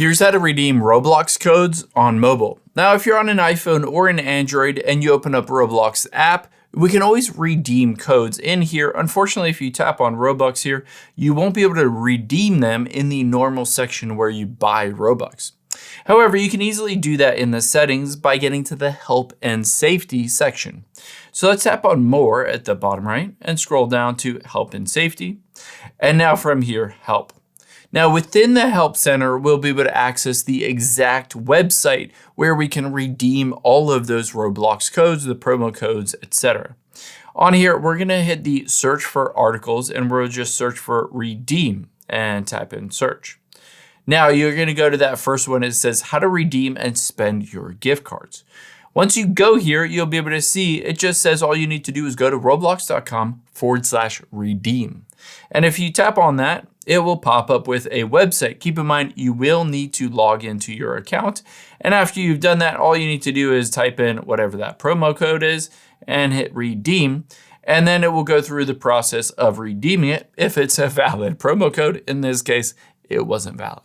Here's how to redeem Roblox codes on mobile. Now, if you're on an iPhone or an Android and you open up Roblox app, we can always redeem codes in here. Unfortunately, if you tap on Robux here, you won't be able to redeem them in the normal section where you buy Robux. However, you can easily do that in the settings by getting to the help and safety section. So let's tap on more at the bottom right and scroll down to help and safety. And now from here, help. Now within the Help Center, we'll be able to access the exact website where we can redeem all of those Roblox codes, the promo codes, etc. On here, we're gonna hit the search for articles and we'll just search for redeem and type in search. Now you're gonna go to that first one. It says how to redeem and spend your gift cards. Once you go here, you'll be able to see, it just says all you need to do is go to roblox.com/redeem. And if you tap on that, it will pop up with a website. Keep in mind, you will need to log into your account. And after you've done that, all you need to do is type in whatever that promo code is and hit redeem. And then it will go through the process of redeeming it if it's a valid promo code. In this case, it wasn't valid.